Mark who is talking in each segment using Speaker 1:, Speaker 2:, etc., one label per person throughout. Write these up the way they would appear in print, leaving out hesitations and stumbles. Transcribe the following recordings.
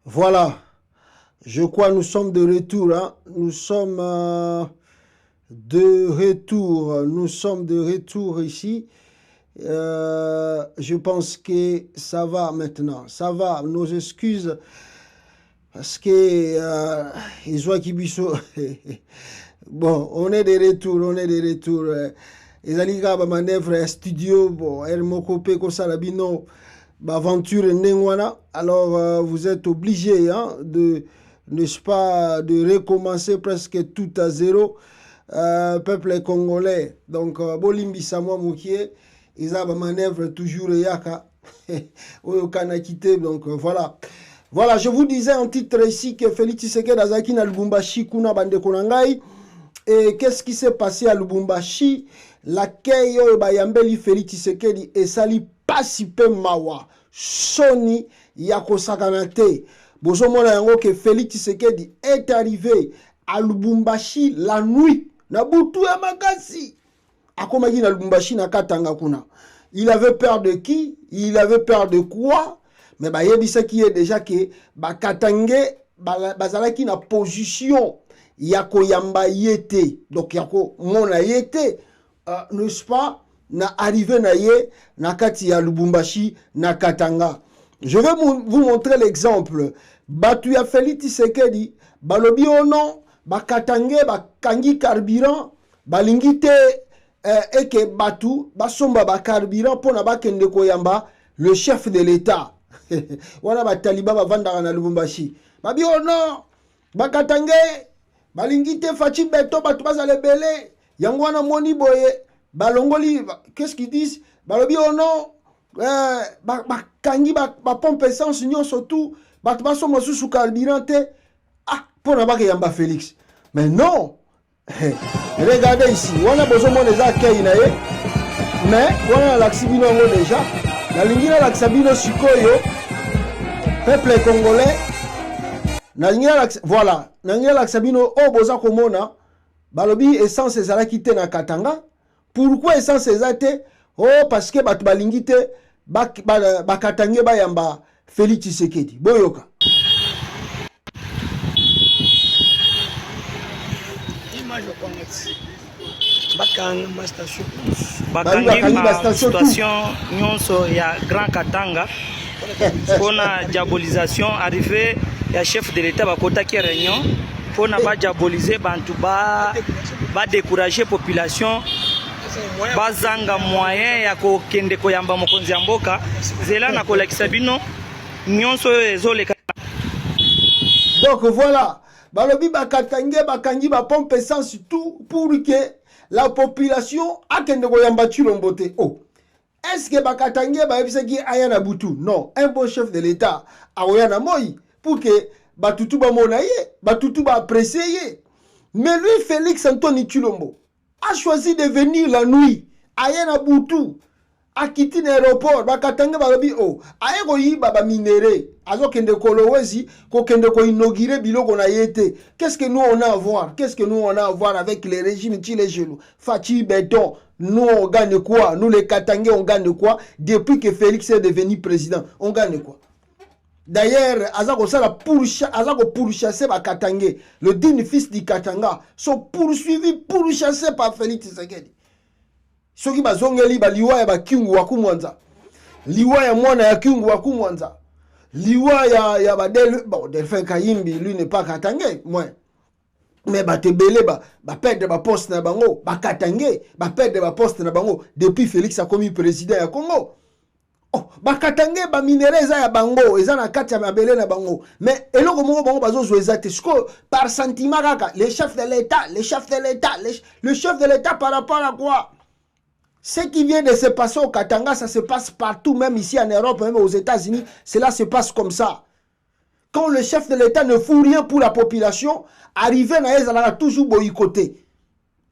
Speaker 1: Voilà, je crois nous sommes de retour. Hein. Nous sommes de retour. Nous sommes de retour ici. Je pense que ça va maintenant. Ça va. Nos excuses. Parce que ils ont qui bon, on est de retour. On est de retour. Les alliés manœuvre studio. Bon, elle m'a coupé comme ça. Bino. Aventure Nengwana, alors vous êtes obligé hein, de, n'est-ce pas, de recommencer presque tout à zéro. Peuple congolais, donc Bolimbi Samoa Moukié, ils ont manœuvre toujours Yaka, au Kanakité, donc voilà. Voilà, je vous disais en titre ici que Félix Tshisekedi Azaki na Lubumbashi kuna bande konangai. Et qu'est-ce qui s'est passé à Lubumbashi? L'accueil Bayambeli Félix Tshisekedi et Sali Pasipe Mawa Soni Yakosakanate. Bozomona yango que Félix Tshisekedi est arrivé à Lubumbashi la nuit. Nabutu ya makasi. Akomaki na Lubumbashi na Katanga kuna. Il avait peur de qui? Il avait peur de quoi? Mais bah yebisa qui est déjà que ba Katangé bazalaki na position yako yamba yete. Donc yako mona yete. N'est-ce pas? Na arrivé na ye na kati ya Lubumbashi na Katanga. Je vais vous montrer l'exemple. Batu ya Félix Tshisekedi balobi ono bakatangé bakangi carburant balingi te eke batu basomba ba carburant pona bakende koyamba le chef de l'État. Wana ba taliba bavandaka na Lubumbashi. Babi ono bakatangé balingi te fachi beto batu bazale belé. Yango wana moni boye balongoli, qu'est-ce qu'ils disent? Balobi ono bakangi ba pompe essence nyon surtout batu basomba sous carburant te. Ah, pour n'avoir yamba Félix. Mais non. Regardez ici. On a besoin de les accueillir. Mais on a l'axibino déjà. La ligne de l'axabino sukoyo. Peuple congolais. Voilà. Nangina l'axabino o boza komona. Balobi essence ezala kite na Katanga. Pourquoi essence ezate? Oh, parce que bat balingite bakatangé bayamba Félix Tshisekedi. Boyoka.
Speaker 2: Bakangi situation nyonso ya Grand Katanga pour la diabolisation arrivée ya chef de l'État bakota ki réunion pour na ba diaboliser bantu ba décourager population bazanga moyen ya ko kende ko yamba mokonzi ya mboka zela na kolakisa bino nyonso ezoleka.
Speaker 1: Donc voilà, balobi bakatangé bakangi ba pompe essence tout pour que la population a kende ko yamba chilombote. Oh, est-ce que bakatangé ba yebisa ki ayana butu? Non, un bon chef de l'État aoyana moi pour que batutu ba monaye, batutu ba apprécier. Mais lui Félix Antoine Tshilombo a choisi de venir la nuit ayana butu. A quitté l'aéroport, bakatanga balobi oh, aye ko yiba ba minéré, azo kende kolowezi, ko kende ko inaugurer biloko na yete. Qu'est-ce que nous on a à voir? Qu'est-ce que nous on a à voir avec les régimes les genoux? Fachi béton, nous on gagne quoi? Nous les Katangais on gagne quoi? Depuis que Félix est devenu président, on gagne quoi? D'ailleurs, azako sala pourchasser ba Katangais, le digne fils du Katanga, sont poursuivis, pourchassés par Félix Tshisekedi. Soki bazongeli ba liwa ya bakingu wa kumwanza, liwa ya mwana ya kingu wa kumwanza, liwa ya badel, bon Delphin Kayimbi lui n'est pas katangé moi, mais batebele ba perdre ba poste na bango, ba katangé ba perdre ba poste na bango depuis Félix a commis président ya Congo. Oh, ba katangé ba minereza ya bango eza na kati ya mabele na bango, mais eloko moko bango bazo zo ezate sko par sentiment kaka, le chef de l'État, le chef de l'État par rapport à quoi? Ce qui vient de se passer au Katanga, ça se passe partout, même ici en Europe, même aux États-Unis, cela se passe comme ça. Quand le chef de l'État ne fout rien pour la population, arrivé à l'aise, elle a toujours boycotté.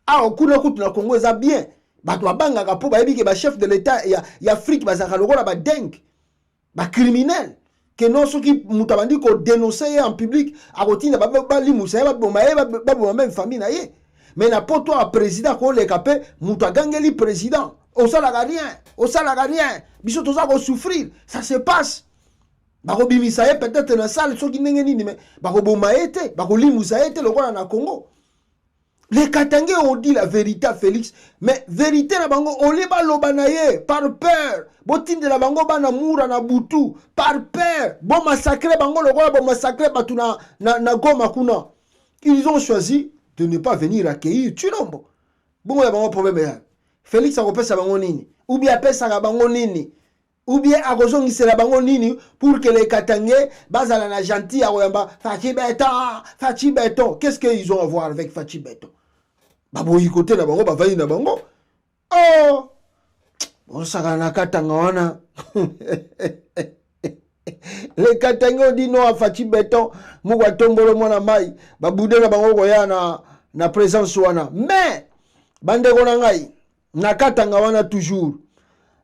Speaker 1: Ah, au coup de la Congo, ça bien. Bah, toi, banga, pour le chef de l'État, il y a Afrique, bah, ça va dingue, bah, criminel. Que non, ceux qui m'ont qu'on dénonçait en public, à côté, bah, même famille, mais n'importe toi, président, qu'on les capé, mouta gangeli président. On s'en a rien. Bisous, tout ça, on souffrir. Ça se passe. bakobimisa ye peut-être na salle soki ndenge nini mais bakoboma ye te bakolimusa ye te lokola na Congo. Les Katangais ont dit la vérité à Félix, mais vérité na bango oliba lobanaye par peur. Botinde la bango bana moura na butu par peur. Bon massacrer bango lokola bon massacrer batu na Goma kuna. Ils ont choisi de ne pas venir accueillir Chilombo. Bon ya bango problème ya. Félix akopesa bango nini? Ou bien apesa bango nini? Ou bien akozongisela bango nini pour que les Katangais bazala na gentil akoyamba Fachi Beton. Qu'est-ce qu'ils ont à voir avec Fachi Beton? Baboyi côté na bango bavani na bango. Oh! Bon saka na Katanga wana. Les Katangais ont dit non à Fachi Beton, mugwa tombolo mwana mai, babude na bango koya na présence wana. Mais bandeko na ngai na Katanga wana toujours.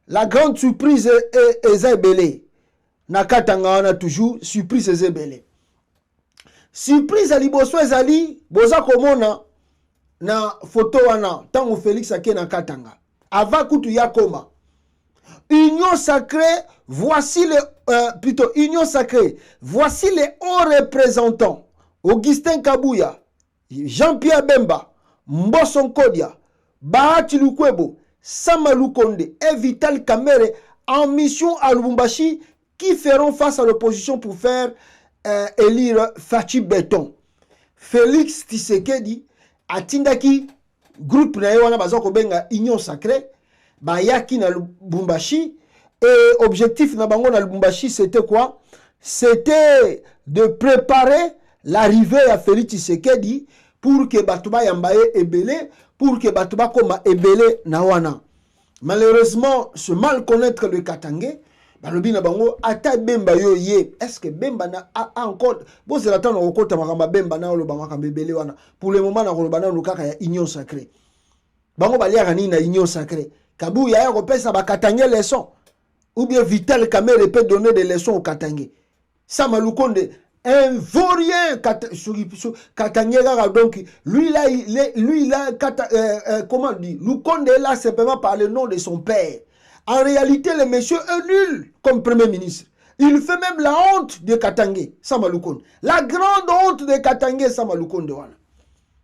Speaker 1: La grande surprise est Zébélé. Na Katanga wana toujours surprise est Zébélé. Surprise ali boso ezali boza komona na photo wana tango Félix ake na Katanga. Avant kutu yakoma. Union sacrée, voici les Union sacrée, voici les hauts représentants. Augustin Kabouya, Jean-Pierre Bemba, Mbosso Nkodia, Bahati Lukwebo, Sama Lukonde et Vital Kamerhe en mission à Lubumbashi qui feront face à l'opposition pour faire élire Fachi Beton. Félix Tshisekedi atindaki groupe na wana bazako benga Union sacrée bayaki na Lubumbashi et objectif na bango na Lubumbashi c'était quoi? C'était de préparer l'arrivée à Félix Tshisekedi pour que batuba yambaye ebele pour que batuba koma ebele na wana. Malheureusement, ce mal connaître le Katangais balobi na bango ata Bemba yo ye est-ce que Bemba na a encore bon c'est l'attendre au côté makamba Bemba na lo bamaka bebele wana pour le moment na koloba na lukaka ya Union sacrée bango baliaka ni na Union sacrée Kabouya ya kopesa ba Katangais leçon ou bien Vital Kamerhe peut donner des leçons aux Katangais. Sama Lukonde un vaurien Katangais donc lui là comment dit Lukonde est là simplement par le nom de son père. En réalité, le monsieur est nul comme premier ministre. Il fait même la honte de Katangais, Sama Lukonde. La grande honte de Katangais, Sama Lukonde.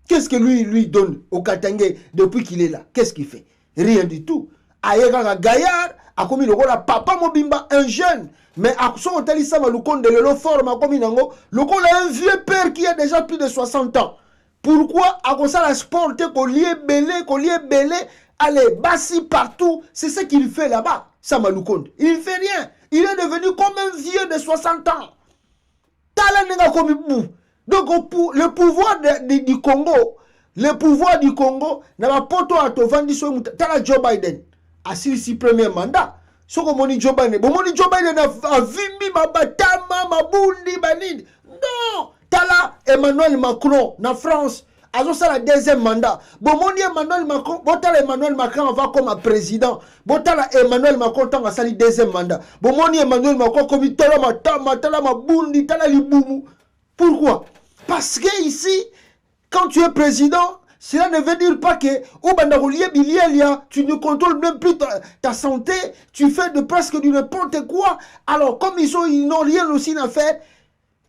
Speaker 1: Qu'est-ce que lui donne au Katangais depuis qu'il est là? Qu'est-ce qu'il fait? Rien du tout. Ayega Gaillard a commis le rôle à Papa Mobimba, un jeune. Mais à son hôtel, Sama Lukonde, le forme a commis nango. Le rôle a un vieux père qui a déjà plus de 60 ans. Pourquoi à cause de la sport, qu'on lié belé, allez, bassi partout, c'est ce qu'il fait là-bas, Sama Lukonde. Il ne fait rien. Il est devenu comme un vieux de 60 ans. Donc, le pouvoir du Congo, n'a pas poto à te vendre Tala Joe Biden. Assis si premier mandat. Ce que moni Joe Biden. Bon, moni Joe Biden a vimbi ma batama, ma bundi, banid. Non! Tala Emmanuel Macron, na France. Alors ça la deuxième mandat. Bon mon Emmanuel Macron, Emmanuel Macron va comme président. Bon Emmanuel Macron tant à sali deuxième mandat. Bon mon Emmanuel Macron comme tala ma bundi tala liboumou. Pourquoi? Parce que ici quand tu es président, cela ne veut dire pas que tu ne contrôles même plus ta santé, tu fais de presque du n'importe quoi. Alors comme ils n'ont rien aussi à faire.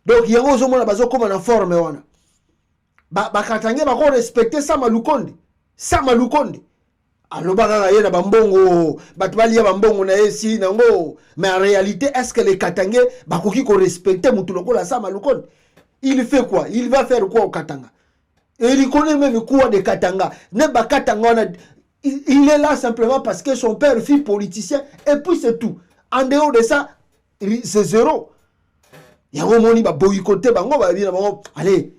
Speaker 1: Donc il y a un jour comme en forme wana. Katangais bako respecter Sama Lukonde. Sama Lukonde. Alors baka na bambongo, batbalia bambongo na esi nango. Mais en réalité, est-ce que les Katangais bako ki ko respecter mutu lokola Sama Lukonde? Il fait quoi? Il va faire quoi au Katanga? Et il connaît même quoi de Katanga. Ne ba Katanga il est là simplement parce que son père fut politicien et puis c'est tout. En dehors de ça, c'est zéro. Yango moni ba boycotté bango ba bien bango. Allez.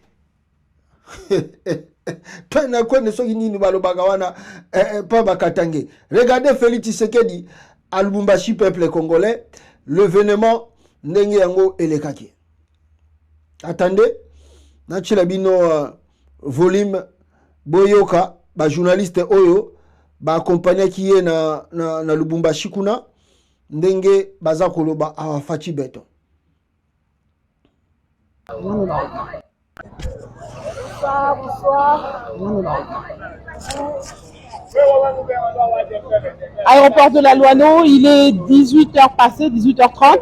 Speaker 1: Regardez Félix Tshisekedi à Lubumbashi, peuple congolais, l'événement ndenge yango elekaki. Attendez, nachilabino volume boyoka ba journaliste oyo ba accompagner qui est na Lubumbashi kuna ndenge baza koloba a Fachi Beton.
Speaker 3: Bonsoir. Aéroport de la Loineau, il est 18h passé, 18h30.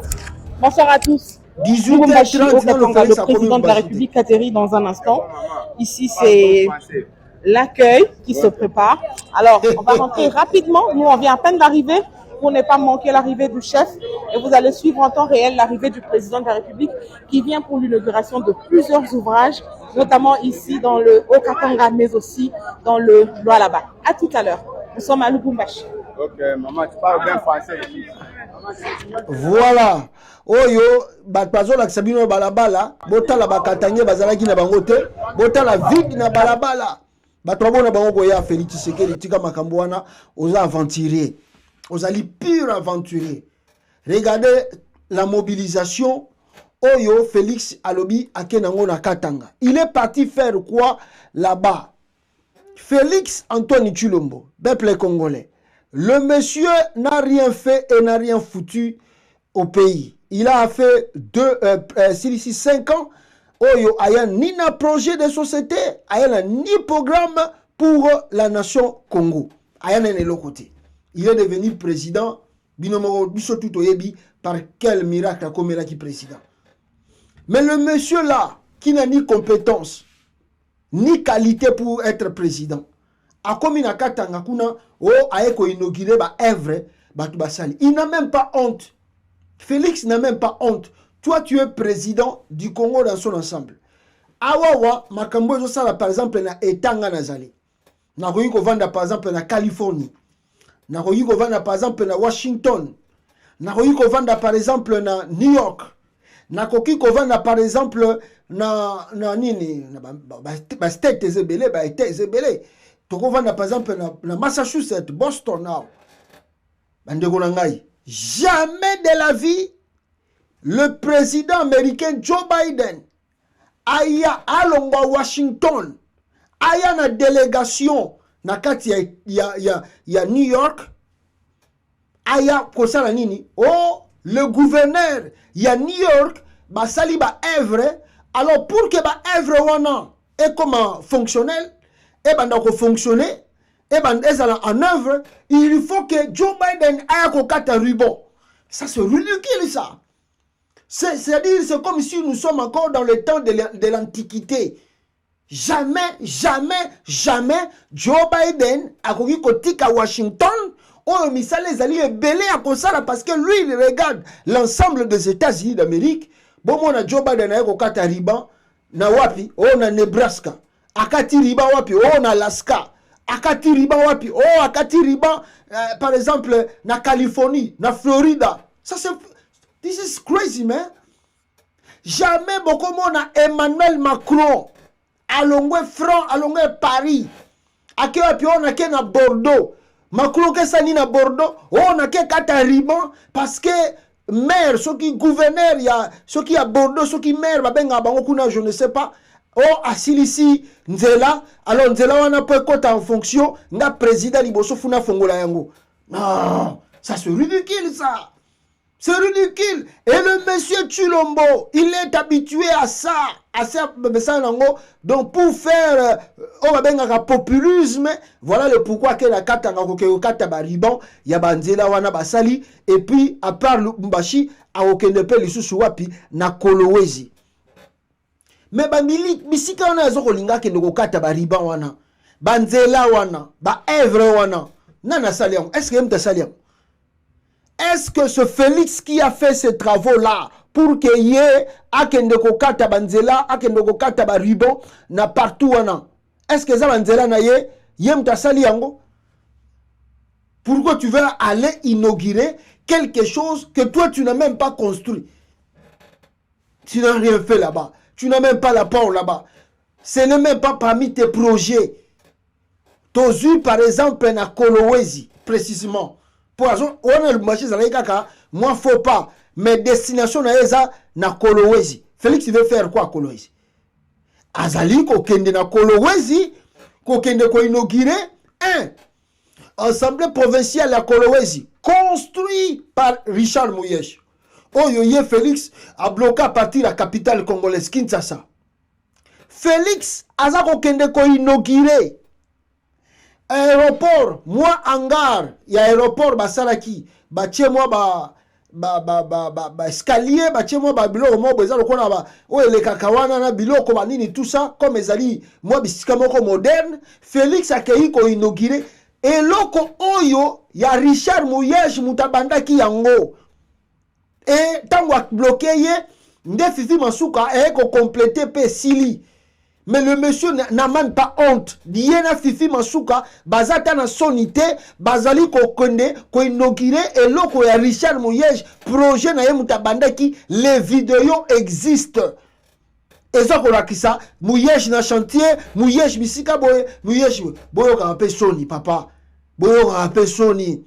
Speaker 3: Bonsoir à tous.
Speaker 1: 18h30 dans le Félix
Speaker 3: Le président de la République atterrit dans un instant. Ici, c'est l'accueil qui se prépare. Alors, on va rentrer rapidement. Nous, on vient à peine d'arriver pour ne pas manquer l'arrivée du chef. Et vous allez suivre en temps réel l'arrivée du président de la République qui vient pour l'inauguration de plusieurs ouvrages, notamment ici dans le Haut-Katanga, mais aussi dans le Lualaba. À tout à l'heure. Nous sommes à Lubumbashi.
Speaker 4: Ok, maman, tu parles bien français ici.
Speaker 1: Voilà. Oyo, bato la sabino balabala, bota la bakatanye bazalaki na bango te, bota la vide na balabala. Bato bona bango koya Félix Tshisekedi tika makambo wana, oza aventurier. Ozali pur aventurier. Regardez la mobilisation. Oyo Félix Alobi akenango na Katanga. Il est parti faire quoi là-bas? Félix Antoine Tshilombo, peuple congolais. Le monsieur n'a rien fait et n'a rien foutu au pays. Il a fait 5 ans. Oyo aya ni na projet de société, aya ni programme pour la nation Congo. Aya na côté. Il est devenu président. Binomo biso tout oyebi par quel miracle a commis qui président. Mais le monsieur là qui n'a ni compétence ni qualité pour être président. A commis na Katanga kuna aeko inauguré ba œuvre batu basali. Il n'a même pas honte. Félix n'a même pas honte. Toi, tu es président du Congo dans son ensemble. Awawa, makambo ezo sala par exemple na etanga nazali. Na koyi ko vanda par exemple na Californie. Na koyi ko vanda par exemple na Washington. Na koyi ko vanda par exemple na New York. Na koyi ko vanda par exemple na nini na ba state ezebele ba état ezebele. Toko vanda par exemple na Massachusetts, Boston now. Bandeko na ngai. Jamais de la vie, le président américain Joe Biden aya alongwa Washington, aya na délégation na kati ya New York, aya kosala nini? Oh, le gouverneur ya New York basali ba œuvre. Alors pour que ba œuvre wana est comme fonctionnel, et banda ko fonctionner, et ben en œuvre, il faut que Joe Biden aille au ruban. Ça c'est ridicule ça. C'est-à-dire c'est comme si nous sommes encore dans le temps de l'Antiquité. Jamais, jamais, jamais Joe Biden a koki kotika Washington. Oh, misale zali belé à kosala parce que lui il regarde l'ensemble des États-Unis d'Amérique. Bon mon Joe Biden aille au ruban na wapi, oh na Nebraska. Akati riba wapi, oh na Alaska. Akati riba wapi, oh akati riba par exemple na Californie, na Florida. Ça c'est this is crazy man. Jamais beaucoup na Emmanuel Macron alongwe France, alongwe Paris. Ake wapi on a na Bordeaux. Macron ke sani na Bordeaux, on a ke kata riba parce que maire, ceux qui gouverneur ya, ceux qui a Bordeaux, ceux qui maire ba benga bango kuna je ne sais pas. Oh, asilisi nzela, alors nzela wana peut kota en fonction, nga président liboso funa fongola yango. Non, ça c'est ridicule ça. C'est ridicule. Et le monsieur Tshilombo, il est habitué à ça nango. Donc pour faire populisme, voilà le pourquoi que la katanga ko kata bariban, ya banzela wana basali et puis à part Lubumbashi, a okende pe lisusu wapi na Kolwezi. Mais bamili bisika wana azoko linga ke ndoko kata ba riban wana banzela wana ba œuvre wana nana saliam. Est-ce que mta saliam? Est-ce que ce Félix qui a fait ces travaux là pour que yé akende ko kata banzela akende ko kata ba riban na partout wana, est-ce que ça banzela na yé mta saliango? Pourquoi tu veux aller inaugurer quelque chose que toi tu n'as même pas construit? Tu n'as rien fait là-bas. Tu n'as même pas la port là-bas. Ce n'est même pas parmi tes projets. Tozu, par exemple, na Kolwezi, précisément. Pour exemple, on a le marché, moi, faut pas. Mes destinations na Kolwezi. Félix, il veut faire quoi à Kolwezi? Azali, kokende na Kolwezi, kokende ko inauguré un assemblée provinciale à Kolwezi, construit par Richard Mouyesh. Oyoye Félix a bloqué à partir de la capitale congolaise Kinshasa. Félix a kende ko inauguré aéroport, moi hangar, ya aéroport basaraki, batie moi escalier batie mwa babiloko moko boza lokola oyo elekaka wana na biloko banini tout ça comme ezali mwa bisika moko moderne. Félix akei koinaugure eloko oyo ya Richard Muyej mutabandaki yango e ntango abloke ye nde Fifi Masuka compléter pe sili. Mais le monsieur n'a même pas honte. Diena Fifi Masuka, bazata na sonité, bazali ko konde, ko inauguré et loko ya Richard Muyej, projet na ye mutabandaki, les vidéos existent. Et ça ko lakisa, Muyej na chantier, Muyej bisika boye, Muyej boyo ka pe soni papa. Boyo ka pe soni.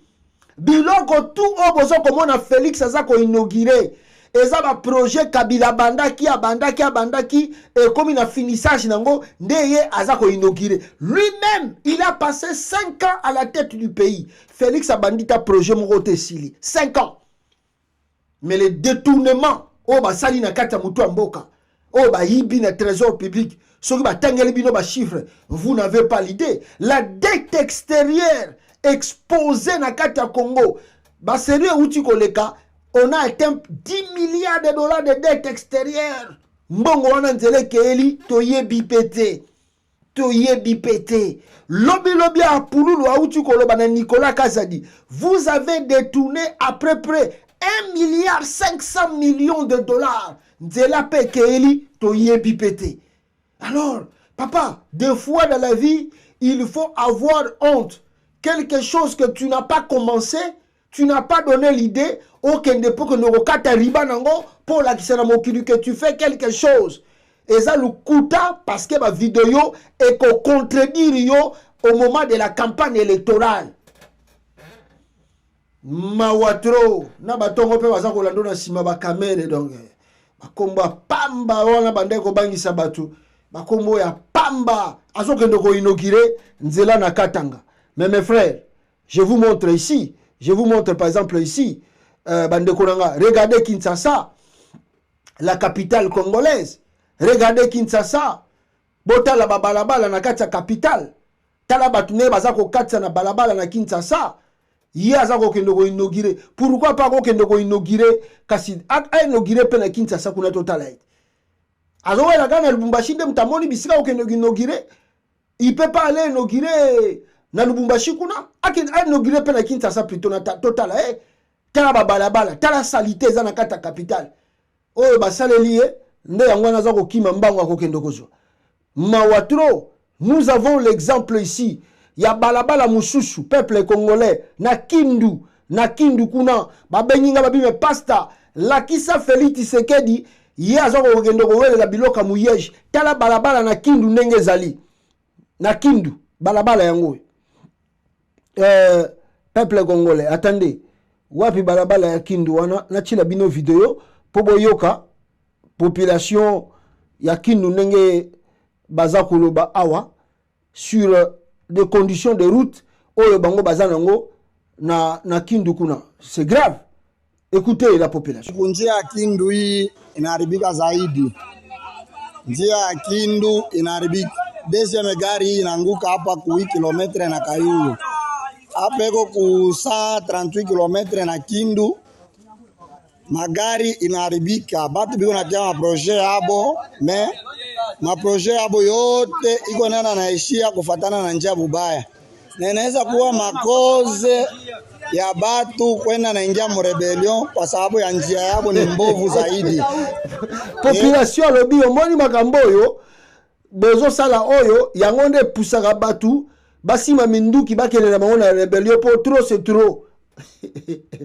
Speaker 1: Biloko tout obozo komona Félix aza ko inauguré. Et ça va projet Kabila bandaki et comme il a finissage nango ndeye azako inauguré. Lui-même, il a passé 5 ans à la tête du pays. Félix Abandita projet Morote Sili. 5 ans. Mais les détournements, oh ba sali na kata mutu amboka. Oh ba yibi na trésor public. Soki ba tangeli bino ba chiffre, vous n'avez pas l'idée. La dette extérieure exposée na kata Congo. Ba sérieux outi koleka. On a atteint 10 milliards de dollars de dette extérieure. Mbongo wana nzele keeli toyebi pété. Toyebi pété. Lobi a Pouloulou aouti koloba na Nicolas Kazadi. Vous avez détourné à peu près 1 milliard 500 millions de dollars. Nzela pe keeli toyebi pété. Alors, papa, des fois dans la vie, il faut avoir honte. Quelque chose que tu n'as pas commencé, tu n'as pas donné l'idée, aucun dépôt que nous pour la que tu fais quelque chose. Et ça le coûta parce que ma vidéo est qu'on contredire au moment de la campagne électorale. Mawatro, na batongo pe baza kolando na sima ba kamere donc. Bakomba pamba wana bande ko bangisa batu. Bakombo ya pamba azokende ko inaugurer nzela na Katanga. Mais mes frères, je vous montre ici. Je vous montre par exemple ici, regardez Kinshasa, la capitale congolaise. Regardez Kinshasa, bota la balabala na kati ya capitale. Tala batune bazako kati na balabala na Kinshasa. Ye azako kendo ko inaugurer. Pourquoi pas ko kendo ko inaugurer kasi a inaugurer pe na Kinshasa kuna totala ite. Azo la gana Lubumbashi de mtamoni bisika ko kendo inaugurer. Il peut pas aller inaugurer na Lubumbashi kuna a inauguré pe na Kinshasa plutôt na totala tala balabala tala salité za na kata capitale oyo basaleli nde yango na za ko kima mbango akokendo kozwa mawatro. Nous avons l'exemple ici ya balabala mususu peuple congolais na Kindu kuna babenyinga babime pasta Lakisa Félix Tshisekedi ye azoko kokendo kowelela biloka Muyej tala balabala na Kindu ndenge zali na Kindu balabala yango. Peuple congolais, attendez. Wapi balabala ya Kindu wana na chila bino video pobo yoka population ya Kindu nenge bazakuloba awa sur des conditions de route oyo bango bazanango na Kindu kuna. C'est grave. Écoutez la population.
Speaker 5: Njia ya Kindu hii inaharibika zaidi. Njia ya Kindu inaharibika. Deuxième gari hii inaanguka hapa ku 8 km na Kayulu. Hapa iko ku saa 38 km na Kindu. Magari inaharibika. Batu biko natia maproje yabo, me maproje yabo yote iko nena naishia kufatana na njia bubaya. Na inaweza kuwa makoze ya batu kwenda na ingia rebellion kwa sababu ya njia yabo ni mbovu zaidi.
Speaker 1: Population lobi omoni makambo yo bozo sala oyo yangonde pusaka batu basima minduki bakelela maona rebellion po trop c'est trop.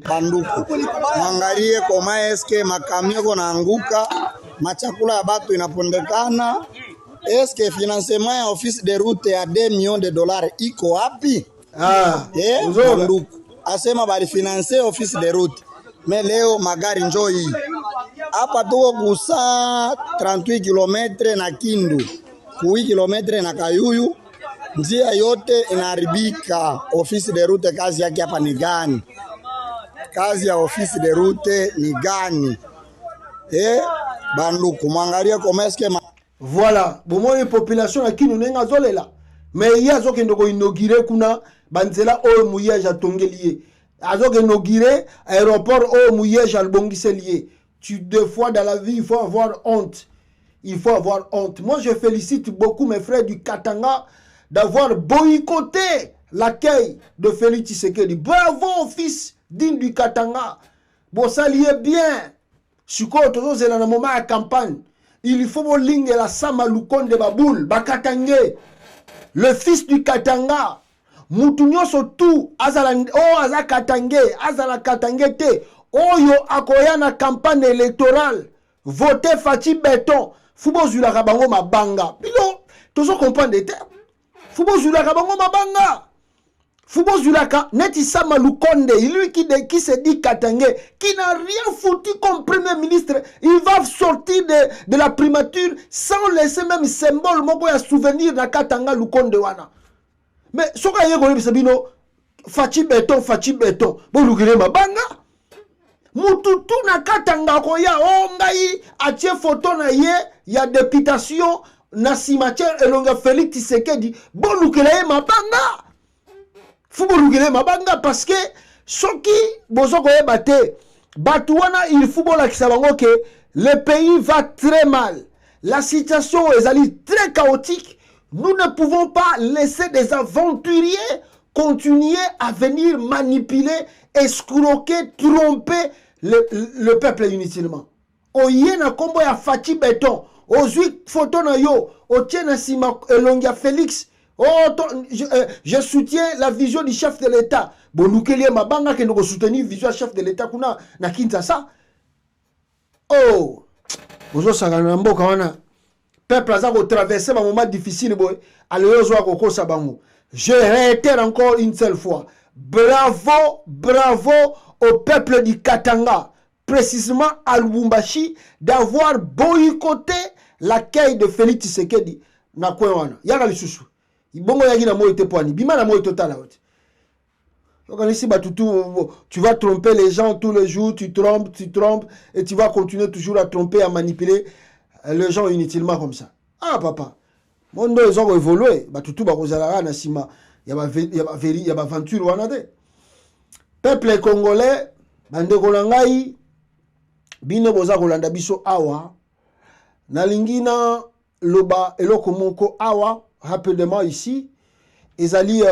Speaker 5: Banduku mwangalie koma eske makamio konaanguka, machakula ya batu inapondekana. Eske financement ya office de route ya 2 millions de dollars iko wapi? Banduku asema bali finance office de route, me leo magari njoo hii hapa tuko kusa 38 km na Kindu, ku 8 km na Kayuyu, njia yote inaharibika. Office de route kazi yake hapa ni gani? Kazi ya office de route ni gani? Banduku mwangalie komeske
Speaker 1: voilà, bomoni population ya Kindu nenga zolela. Mais il y a zo kendo ko inaugurer kuna banzela oyo Muyej atongeli. Azok inauguré aéroport au Mouyej Albongissé lié. Deux fois dans la vie, il faut avoir honte. Il faut avoir honte. Moi, je félicite beaucoup mes frères du Katanga d'avoir boycotté l'accueil de Félix Tshisekedi. Bravo, fils digne du Katanga. Bon, ça lié bien. Suko, toujours, c'est dans le moment de campagne. Il faut ligne la Samaloukonde de Baboul, Bakatangé. Le fils du Katanga. Moutounyo sotou, aza Katangé, azala Katangé te. Oyo akoya na campagne électorale. Voter Fati Béton. Fubo Zula Kabango Mabanga. Bilo, toujours comprendre des termes. Fubo Zula Kabango Mabanga. Fubo Zulaka, Netissa Maloukonde, lui qui se dit Katangé, qui n'a rien foutu comme premier ministre, il va sortir de la primature sans laisser même symbole, moko ya souvenir de Katanga Lukonde wana. Mais ce que vous avez dit, Fati Béton, bon, l'ougire Mabanga. Mututu na Katanga koya, ongai, atie photo na ye, ya députation, na cimetière, elonga Félix Tshisekedi, bon, l'ougire Mabanga. Football mabanga parce que ceux qui bozoko ebate batouana il football que le pays va très mal. La situation est très chaotique. Nous ne pouvons pas laisser des aventuriers continuer à venir manipuler, escroquer, tromper le peuple inutilement. Oyena kombo ya Fati Béton, ozui photo na yo, otiena sima elongia Félix. Oh, je soutiens la vision du chef de l'État. Bon, nous qui mabanga que nous soutenir la vision du chef de l'État kuna na Kinshasa. Oh, vous savez mboka wana. Peuple a traversé un moment difficile boy. Alors koko sabango. Je réitère encore une seule fois. Bravo, bravo au peuple du Katanga, précisément à Lubumbashi, d'avoir boycotté l'accueil de Félix Tshisekedi na kwewana. Yana lisusu. Bongo yagi na moyo te poani bima na moyo total out. Tu vas tromper les gens tous les jours, tu trompes et tu vas continuer toujours à tromper, à manipuler les gens inutilement comme ça. Ah papa, mon dos ils ont évolué, batutu ba kozala na sima, ya ba aventure wana de. Peuple congolais, bande kolangai bino boza kolanda biso awa na lingina loba eloko moko awa. Rapidement ici, ezali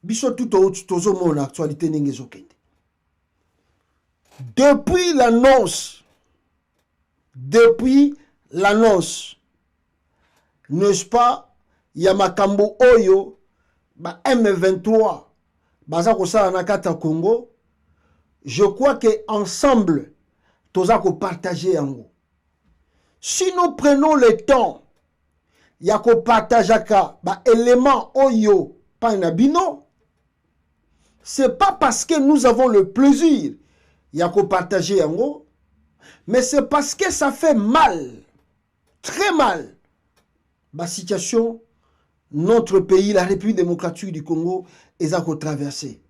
Speaker 1: biso tout au tozo mon actualité n'engezokende. Depuis l'annonce, n'est-ce pas, Yamakambo Oyo, ba M23, baza kosala na kata Congo, je crois que ensemble, toza ko partager yango. Si nous prenons le temps yako partajaka ba élément oyo pa nabino, c'est pas parce que nous avons le plaisir yako partager yango, mais c'est parce que ça fait mal, très mal, la situation notre pays, la République démocratique du Congo, est à traverser.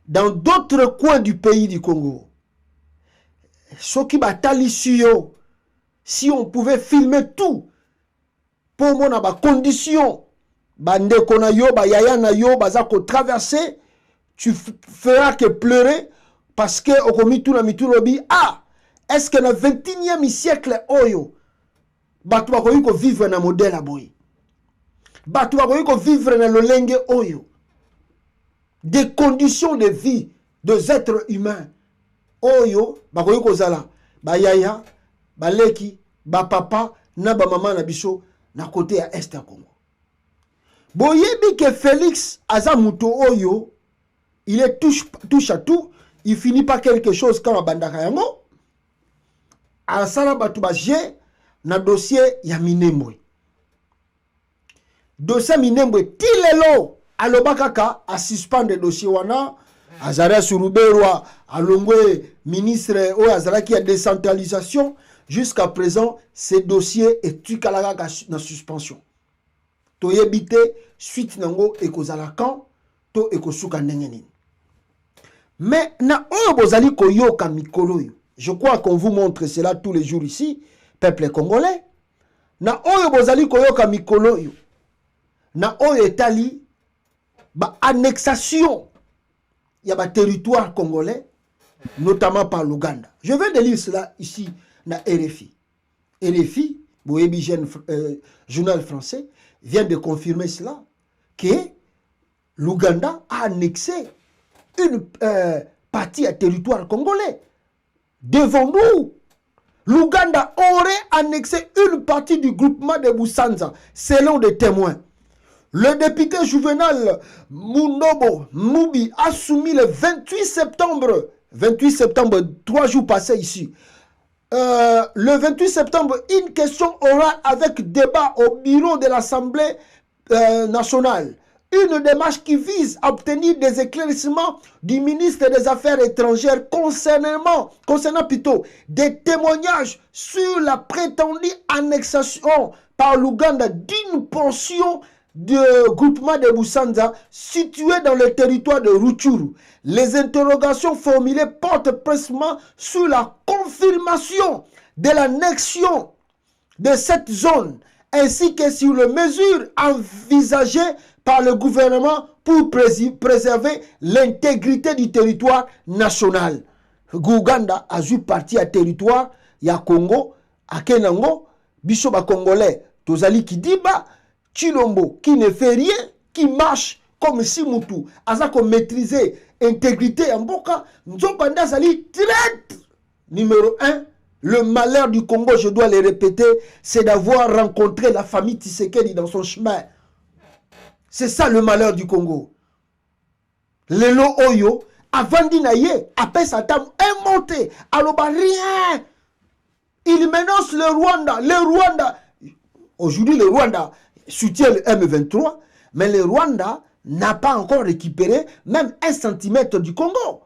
Speaker 1: Dans d'autres coins du pays du Congo, ce qui batali si on pouvait filmer tout, pour mon aba condition bande kona yo ba yaya na yo baza ko traverser, tu feras que pleurer parce que okomi tout na mitu lobi ah est-ce que na 21e siècle oyo batu bakoyi ko vivre na modèle aboy, batu bakoyi ko vivre na lolenge oyo, des conditions de vie des êtres humains oyo bakoyi ko zala ba yaya ba leki ba papa na ba mama na biso na côté à Est à Congo. Boyebi que Félix Azamuto Oyo, il est touche à tout, il finit par quelque chose comme à Bandaka Yango. À Sala Batoubaje, na dossier ya Minembwe. Dossier Minembwe, tilelo, alobakaka, a suspendre dossier wana, Azara Suruberwa, alongwe ministre ou Azara qui a décentralisation. Jusqu'à présent, ce dossier est tukalaga na suspension. Toyebite suite nango ekozalakan to ekosuka ndengeni. Mais na oyo bozali koyoka mikolo yo. Je crois qu'on vous montre cela tous les jours ici, peuple congolais. Na oyo bozali koyoka mikolo yo. Na oyo etali ba annexation il y a des territoires congolais, notamment par l'Ouganda. Je viens de lire cela ici dans RFI. RFI, journal français, vient de confirmer cela, que l'Ouganda a annexé une partie à territoire congolais. Devant nous, l'Ouganda aurait annexé une partie du groupement de Busanza, selon des témoins. Le député Juvenal Mundobo Moubi a soumis le 28 septembre, 3 jours passés ici, le 28 septembre, une question orale avec débat au bureau de l'Assemblée nationale. Une démarche qui vise à obtenir des éclaircissements du ministre des Affaires étrangères concernant plutôt des témoignages sur la prétendue annexation par l'Ouganda d'une portion du groupement de Busanza situé dans le territoire de Rutshuru. Les interrogations formulées portent précisément sur la confirmation de l'annexion de cette zone ainsi que sur les mesures envisagées par le gouvernement pour préserver l'intégrité du territoire national. L'Ouganda a joué partie à territoire, il y a Congo, à Kenango, Bishoba Congolais, Tozali Kidiba, Chilombo, qui ne fait rien, qui marche comme si Moutou, asa comme maîtriser intégrité en Boka, Nzopanda Zali traite. Numéro 1, le malheur du Congo, je dois le répéter, c'est d'avoir rencontré la famille Tshisekedi dans son chemin. C'est ça le malheur du Congo. Lelo Oyo, avant d'inaye, après sa table, inmonté, aloba rien. Il menace le Rwanda. Le Rwanda, aujourd'hui le Rwanda soutient le M23, mais le Rwanda n'a pas encore récupéré même 1 centimètre du Congo.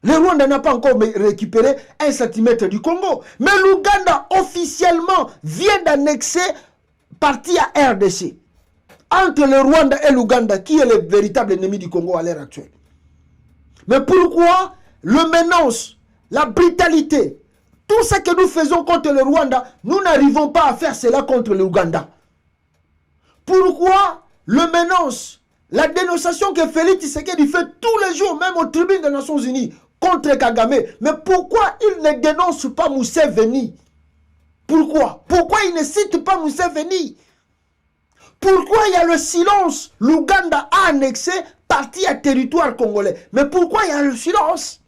Speaker 1: Le Rwanda n'a pas encore récupéré 1 centimètre du Congo. Mais l'Ouganda officiellement vient d'annexer partie à RDC. Entre le Rwanda et l'Ouganda, qui est le véritable ennemi du Congo à l'heure actuelle. Mais pourquoi le menace, la brutalité, tout ce que nous faisons contre le Rwanda, nous n'arrivons pas à faire cela contre l'Ouganda? Pourquoi le menace, la dénonciation que Félix Tshisekedi fait tous les jours, même aux tribunes des Nations Unies, contre Kagame? Mais pourquoi il ne dénonce pas Museveni? Pourquoi? Pourquoi il ne cite pas Museveni? Pourquoi il y a le silence? L'Ouganda a annexé partie à territoire congolais. Mais pourquoi il y a le silence?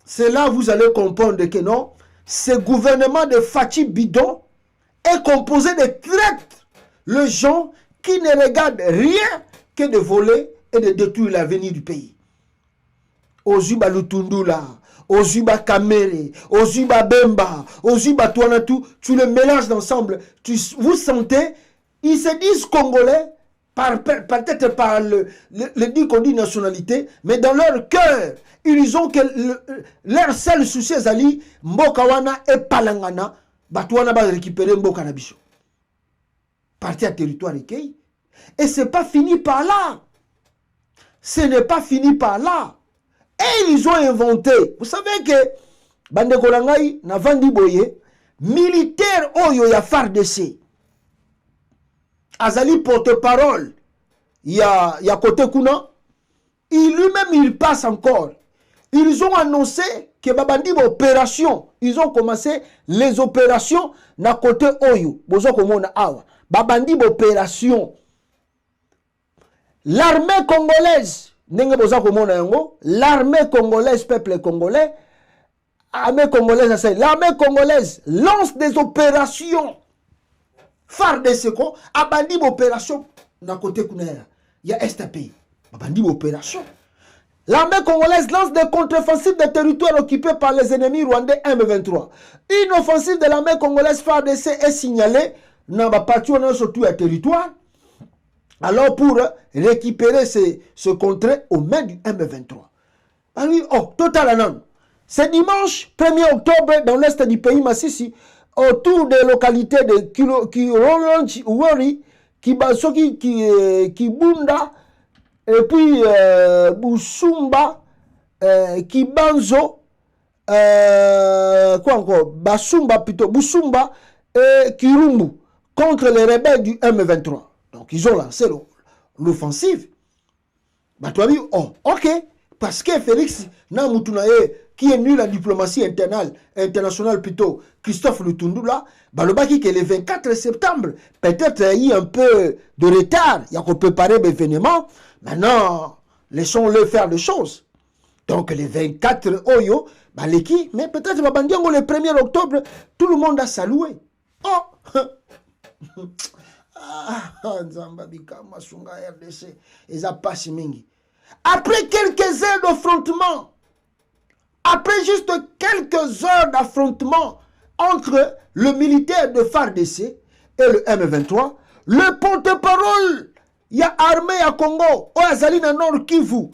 Speaker 1: C'est là que vous allez comprendre que non, ce gouvernement de Fachi Bidon est composé de traîtres, les gens qui ne regardent rien que de voler et de détruire l'avenir du pays. Ozuba Lutundula, Ozuba Kamere, Ozuba Bemba, Ozuba Tuanatu, tu les mélanges ensemble, vous sentez, ils se disent congolais, peut-être par le dit qu'on dit nationalité, mais dans leur cœur, ils ont que leur seul souci est ali, Mbokawana et Palangana, Batouana va récupérer Mboka Nabiso. Parti à territoire Ekei. Et ce n'est pas fini par là. Ce n'est pas fini par là. Et ils ont inventé. Vous savez que Bande Kolangai, Navandi Boye, militaire Oyo ya FARDC. Azali porte-parole. Il y a côté Kuna. Lui-même, il passe encore. Ils ont annoncé que Babandi opération. Ils ont commencé les opérations na côté Oyo. Bozo komona awa. Babandi opération. L'armée congolaise. L'armée congolaise, peuple congolais. L'armée congolaise lance des opérations. FARDC, Abandi opération. Na côté Kuna. Il y a STP. Babandi opération. L'armée congolaise lance des contre-offensives des territoires occupés par les ennemis rwandais M23. Une offensive de l'armée congolaise FARDC est signalée dans la partie surtout à territoire. Alors pour récupérer ce contrat aux mains du M23. Oh, total anan. C'est dimanche 1er octobre dans l'est du pays Massissi, autour des localités de Kironchi, Kibasoki, Kibunda, et puis Busumba, Kibanzo, quoi encore, Basumba plutôt, Busumba et Kirumbu, contre les rebelles du M23. Donc ils ont lancé l'offensive. Bah, tu as dit, oh, ok. Parce que Félix Namoutunaye, qui est nul en diplomatie internationale plutôt, Christophe Lutundula, bah, le baki que le 24 septembre, peut-être il y a un peu de retard, il y a qu'on préparer l'événement. Maintenant, laissons-le faire les choses. Donc, le 24 Oyo, bah, l'équipe, mais peut-être le 1er octobre, tout le monde a salué. Oh! Après quelques heures d'affrontement, après juste quelques heures d'affrontement entre le militaire de FARDC et le M23, le porte-parole, il y a armée à Congo, au Azali na Nord Kivu,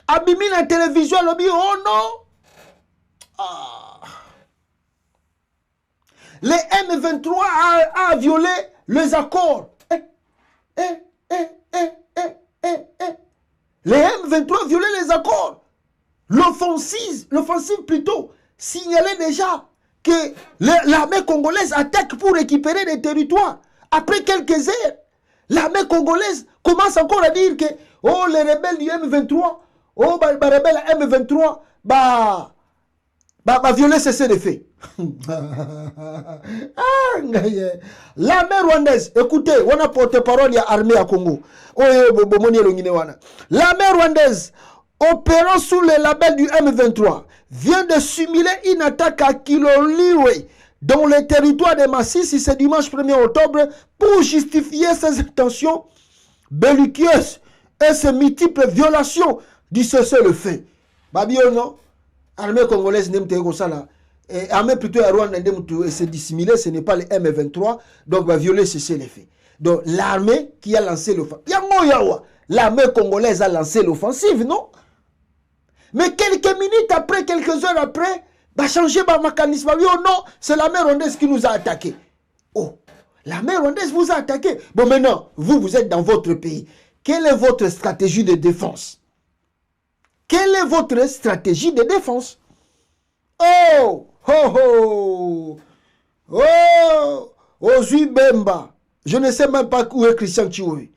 Speaker 1: a mis la télévision, le dit, oh non! Ah. Le M23 a violé les accords. Les M23 a violé les accords. L'offensive plutôt signalait déjà que l'armée congolaise attaque pour récupérer des territoires. Après quelques heures, l'armée congolaise commence encore à dire que oh, les rebelles du M23, oh, les rebelles M23, bah violer cessez de fait. L'armée rwandaise, écoutez, on a porte-parole, il y a armée à Congo. L'armée rwandaise, opérant sous le label du M23, vient de simuler une attaque à Kiloliwe dans le territoire de Massissi ce dimanche 1er octobre pour justifier ses intentions belliqueuses et ses multiples violations du cessez-le-feu. Babio, non? Armée congolaise n'aime pas ça là. Et armée plutôt à Rwanda n'aime se dissimuler, ce n'est pas le M23, donc va violer cessez-le-feu. Donc l'armée qui a lancé l'offensive. L'armée congolaise a lancé l'offensive, non? Mais quelques minutes après, quelques heures après, va changer le mécanisme. Oh non, c'est l'armée rwandaise qui nous a attaqués. Oh, l'armée rwandaise vous a attaqué. Bon maintenant, vous êtes dans votre pays. Quelle est votre stratégie de défense? Quelle est votre stratégie de défense? Oh, oh, oh, oh, Ozui Bemba. Je ne sais même pas où est Christian Chioué.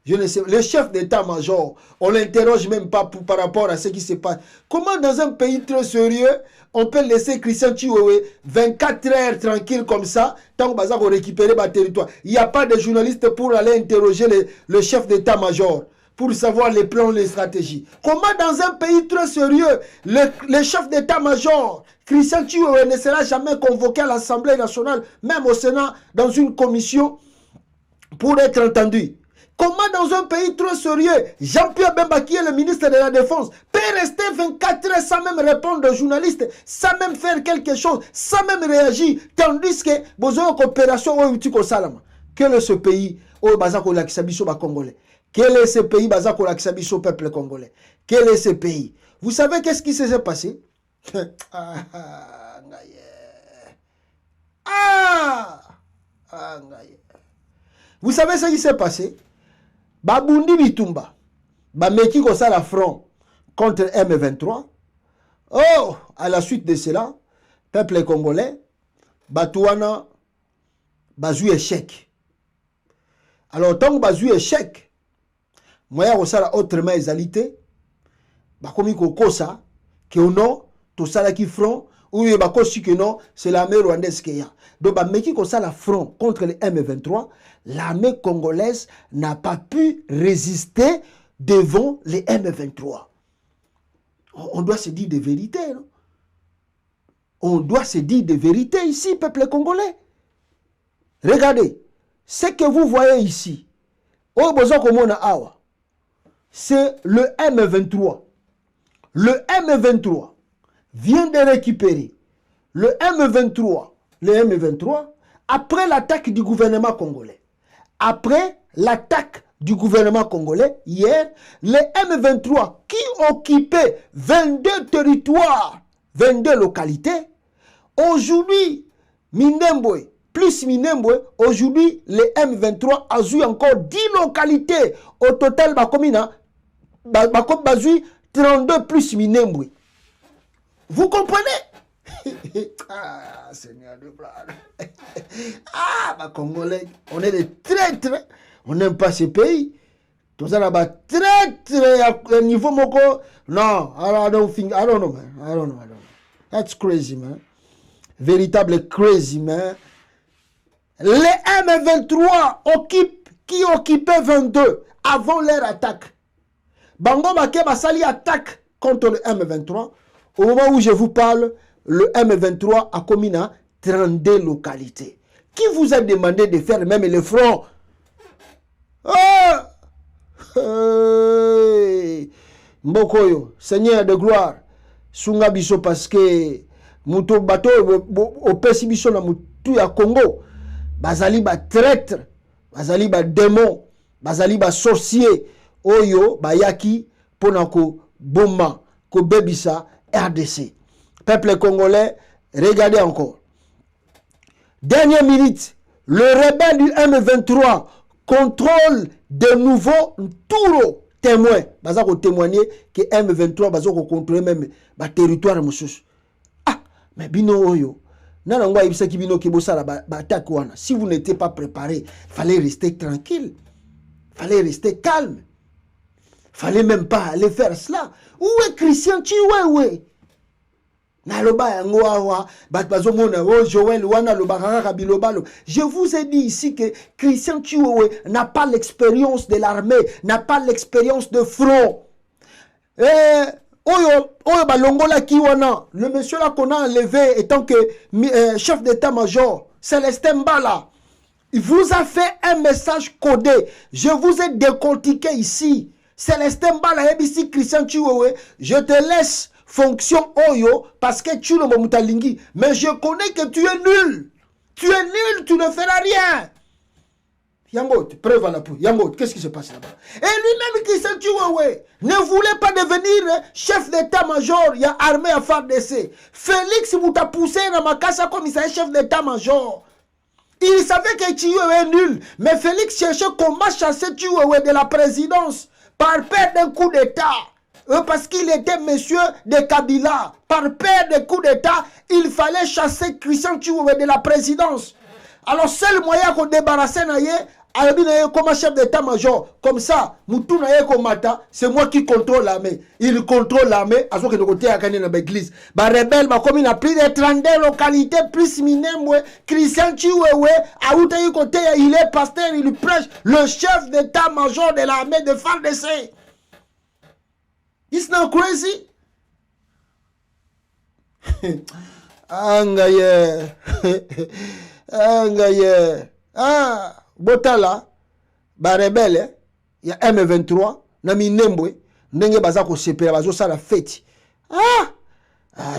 Speaker 1: Je ne sais, le chef d'état-major, on ne l'interroge même pas par rapport à ce qui se passe. Comment dans un pays très sérieux, on peut laisser Christian Chioué 24 heures tranquille comme ça, tant qu'on va récupérer le territoire? Il n'y a pas de journaliste pour aller interroger le chef d'état-major, pour savoir les plans, les stratégies. Comment dans un pays très sérieux, le chef d'état-major, Christian Chioué, ne sera jamais convoqué à l'Assemblée nationale, même au Sénat, dans une commission, pour être entendu? Comment dans un pays trop sérieux, Jean-Pierre Bemba, qui est le ministre de la Défense, peut rester 24 heures sans même répondre aux journalistes, sans même faire quelque chose, sans même réagir, tandis que besoin de coopération au Utiko Salama? Quel est ce pays au Bazako Lakisabiso Congolais? Quel est ce pays Bazako Lakisabiso peuple congolais? Quel est ce pays? Vous savez qu'est-ce qui s'est passé? Vous savez ce qui s'est passé? Babundi Bitumba, Bameki Kosala front contre M23. Oh, à la suite de cela, peuple congolais, Batouana, Bazou échec. Alors, tant que Bazou échec, moi, Kosala autrement égalité, Bakomi Kokosa, que non, tout ça qui front, ou Bakosi que non, c'est l'armée rwandaise qui y a. Donc, Bameki Kosala front contre le M23. L'armée congolaise n'a pas pu résister devant les M23. On doit se dire des vérités. Non? On doit se dire des vérités ici, peuple congolais. Regardez, ce que vous voyez ici, c'est le M23. Le M23 vient de récupérer le M23, après l'attaque du gouvernement congolais. Après l'attaque du gouvernement congolais, hier, les M23 qui occupaient 22 territoires, 22 localités, aujourd'hui, Minembwe, plus Minembwe, aujourd'hui, les M23 ont eu encore 10 localités. Au total, Bakomina, 32 plus Minembwe. Vous comprenez? Ah, Seigneur de gloire. Ah, Congolais, on est des traîtres. On n'aime pas ce pays. Tous ça là très très niveau moko. Non, I don't know, man. I don't know. That's crazy, man. Véritable crazy, man. Les M23 qui occupaient 22 avant leur attaque. Bango Make Basali attaque contre le M23. Au moment où je vous parle, le M23 a commis 32 localités. Qui vous a demandé de faire même le front? Mbokoyo, Seigneur de gloire, Sunga Biso parce que Muto Bato au Pesi Biso na Mutu ya Congo, Bazali ba traître, Bazali ba démon, Bazali ba sorcier, Oyo, Bayaki, Ponako, Boma, Kobebisa, RDC. Peuple congolais, regardez encore. Dernière minute, le rebelle du M23 contrôle de nouveau Touro. Témoin, baza ko témoigner que M23 baza ko contrôler même ba territoire mususu. Ah, mais bino oyo. Nana ngwa ibisa ki bino ki bosala ba attaque wana. Si vous n'étiez pas préparé, fallait rester tranquille. Fallait rester calme. Fallait même pas aller faire cela. Où est Christian Chiwewe? Je vous ai dit ici que Christian Chiwewe n'a pas l'expérience de l'armée, n'a pas l'expérience de front. Le monsieur là qu'on a enlevé étant que chef d'état-major, Célestin Mbala, il vous a fait un message codé. Je vous ai décortiqué ici. Célestin Mbala, ici Christian Chiwewe, je te laisse fonction Oyo parce que tu le mutalingi. Mais je connais que tu es nul. Tu es nul, tu ne feras rien. Yangot, preuve à la peau. Yangot, qu'est-ce qui se passe là-bas? Et lui-même, Christian Chiwewe, ne voulait pas devenir chef d'état-major. Il y a armée à FARDC. Félix Mouta poussé dans ma casse comme il s'est chef d'état-major. Il savait que Chiwewe est nul. Mais Félix cherchait comment chasser Chiwewe de la présidence par peur d'un coup d'état. Parce qu'il était monsieur de Kabila. Par peur de coup d'état, il fallait chasser Christian Chiwewe de la présidence. Alors, seul moyen qu'on débarrasse comme chef d'état-major. Comme ça, c'est moi qui contrôle l'armée. Il contrôle l'armée. À ce que de côté, à l'église. Les rebelles, comme il a plus de 32 localités, plus Minembwe, Christian Chiwewe, il est pasteur, il prêche, le chef d'état-major de l'armée de FARDC. It's not crazy. Angaye. Ah, Botala, ba rebelle, ya M23, na Minembwe, ndenge baza ko sepela bazo sala fête.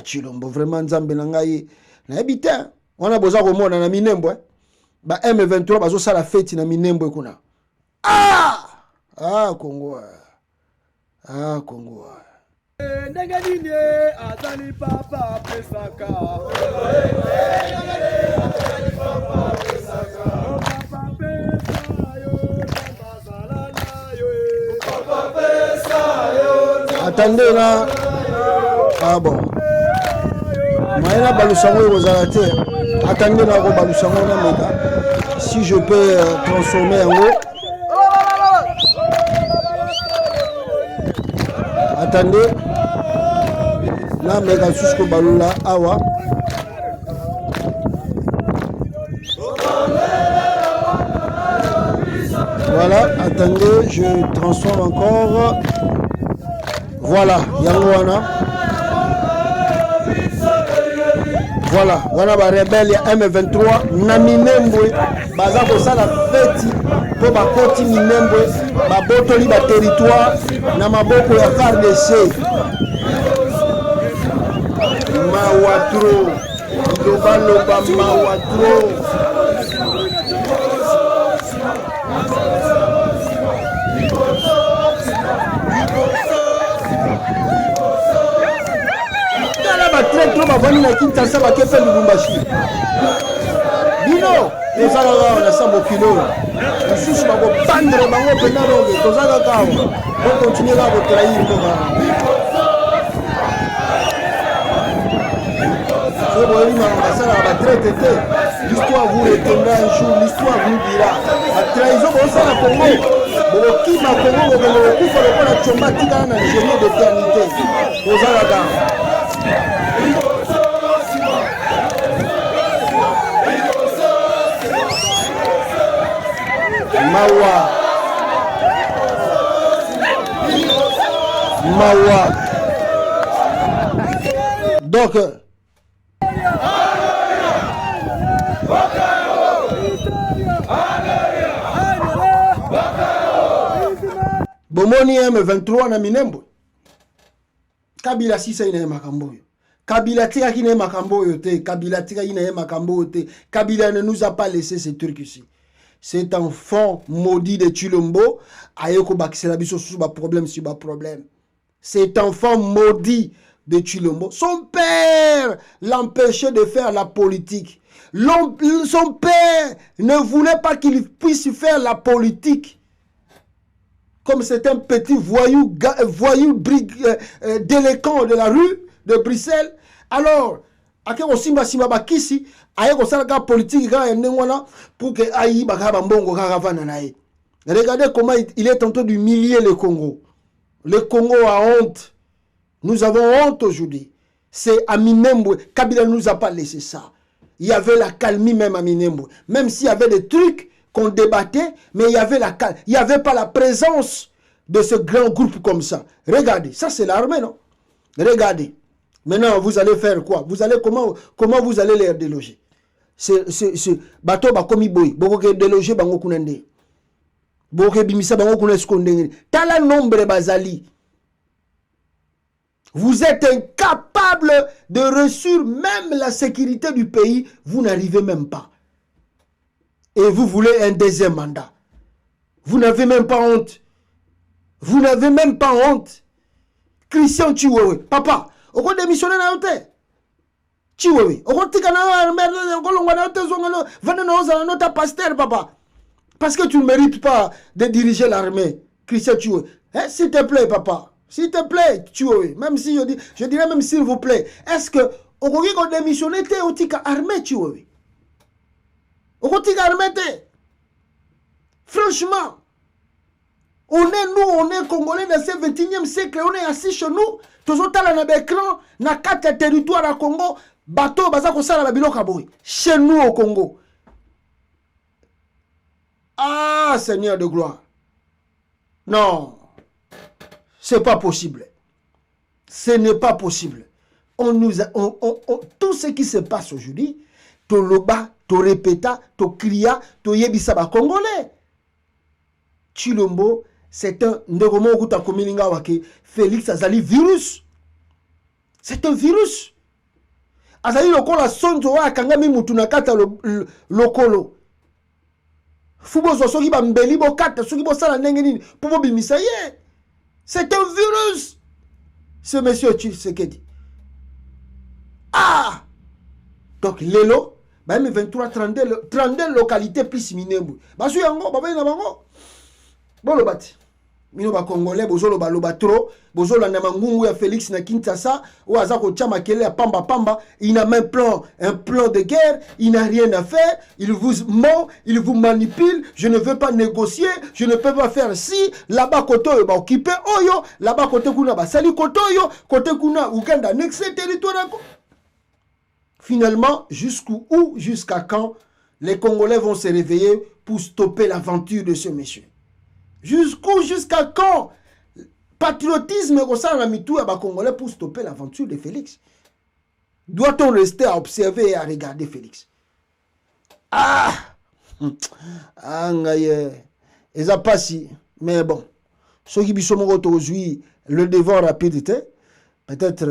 Speaker 1: Chilombo vraiment nzambe na ngai. Na ebita, wana boza ko mona na Minembwe, ba M23 bazo sala fête na Minembwe kuna. Congo. Congo. Attendez là. Bon. Maïna Balusango Rosarate. Attendez là, Balusango na meka. Si je peux transformer en haut. Attendez. Là, mega jusqu'au balula awa. Voilà, attendez, je transforme encore. Voilà, Yangoana. Voilà, wana ba rebelle ya M23 na Minembwe baza ko sala feti po ba koti Minembwe ba botoli ba territoire na maboko ya FARDC. Mawatro Lobaloba Mawatro. Très trop bavani na Kinshasa bakepe Lubumbashi. Bino ezala on a sambo kilo. Susu babo bandre bango pena longe tozaka kawa. On continue là à trahir comme c'est bon il m'a ça la traite. L'histoire vous retiendra un jour, l'histoire vous dira. La trahison on ça la Congo. Bolokima Congo bokufa lokola chomba tika na ingénieur d'éternité. Kozala ga. Mawa. Donc bomoni M23 na Minembwe. Kabila sisa ina makambo yo. Kabila tika kina makambo yo te. Kabila tika ina makambo yo te. Kabila ne nous a pas laissé ces trucs ici. Cet enfant maudit de Chilombo ayeko bakisela biso sous ba problème sur ba problème. Cet enfant maudit de Chilombo, son père l'empêchait de faire la politique. Son père ne voulait pas qu'il puisse faire la politique. Comme c'est un petit voyou délinquant de la rue de Bruxelles. Alors, akeko simba simba bakisi ayeko salaka politique pour que ayi bakaba mbongo karavana nae. Regardez comment il est en train d'humilier le Congo. Le Congo a honte. Nous avons honte aujourd'hui. C'est à Minembwe. Kabila ne nous a pas laissé ça. Il y avait la calmie même à Minembwe. Même s'il y avait des trucs qu'on débattait, mais il y avait la calme. Il n'y avait pas la présence de ce grand groupe comme ça. Regardez, ça c'est l'armée, non? Regardez. Maintenant, vous allez faire quoi? Vous allez comment vous allez les déloger? C'est bateau ba komi boy. Boko déloger bango kunende. Boko bimisa bango kunende skondenge. Tala nombre bazali. Vous êtes incapable de réussir même la sécurité du pays. Vous n'arrivez même pas. Et vous voulez un deuxième mandat. Vous n'avez même pas honte. Vous n'avez même pas honte. Christian Chiwewe. Papa, on va démissionner dans l'hôtel. Chiwewe. On va tika na notre pasteur, papa. Parce que tu ne mérites pas de diriger l'armée. Christian Chiwewe. Hein, s'il te plaît, papa. S'il te plaît, Chiwewe. Même si je dirais même s'il vous plaît. Est-ce que on va démissionner au tika armée, Chiwewe? On va tika armée. Franchement. On est Congolais dans ce 21e siècle, on est assis chez nous, tous les temps écran, na 4 territoires à Congo, bateau, bazako sala la biloka boy. Chez nous au Congo. Ah, Seigneur de gloire. Non, c'est pas possible. Ce n'est pas possible. Tout ce qui se passe aujourd'hui, to loba, to répéta, to cria, to yebisaba Congolais. Chilombo, c'est un Félix Azali virus. C'est un virus. Azali lokola sonzo wa kangami mutunakata lokolo. Fubo soki ba mbeli bo kata soki bo sala ndenge nini pour bimisa ye. C'est un virus. Ce monsieur Tshisekedi. Ah! Donc lelo, ba M23 32 localités plus Minembwe. Basu yango baba na bango. Bolo bati. Mino ba Congolais bozolo ba loba trop, bozolo na mangungu ya Félix na Kinshasa, ou azako chama kele ya pamba, il n'a même un plan de guerre, il n'a rien à faire, il vous ment, il vous manipule, je ne veux pas négocier, je ne peux pas faire ci, là-bas côté ba occupé oyo, là-bas côté kuna ba sali côté oyo, côté kuna Uganda annexé territoire. Finalement, jusqu'à quand les Congolais vont se réveiller pour stopper l'aventure de ce monsieur? Jusqu'à quand? Patriotisme au sein de la mitou à Congolais pour stopper l'aventure de Félix. Doit-on rester à observer et à regarder Félix? Ah! Et ça passe. Mais bon, ceux qui sont aujourd'hui, le devant rapidité, peut-être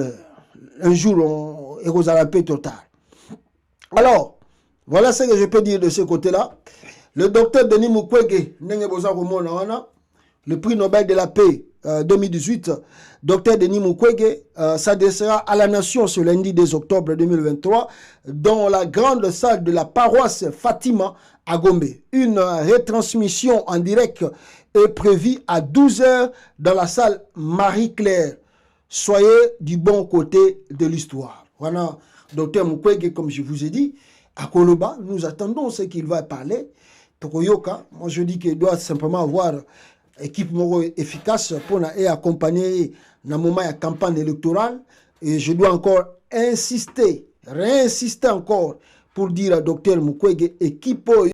Speaker 1: un jour, on est rapide total. Alors, voilà ce que je peux dire de ce côté-là. Le docteur Denis Mukwege, le prix Nobel de la paix 2018, docteur Denis Mukwege s'adressera à la nation ce lundi 2 octobre 2023 dans la grande salle de la paroisse Fatima à Gombe. Une retransmission en direct est prévue à 12h dans la salle Marie-Claire. Soyez du bon côté de l'histoire. Voilà, docteur Mukwege, comme je vous ai dit, à Koloba, nous attendons ce qu'il va parler. Tokoyoka, moi je dis qu'il doit simplement avoir équipe efficace pour accompagner dans le moment de la campagne électorale. Et je dois encore réinsister encore pour dire à Dr Mukwege, équipe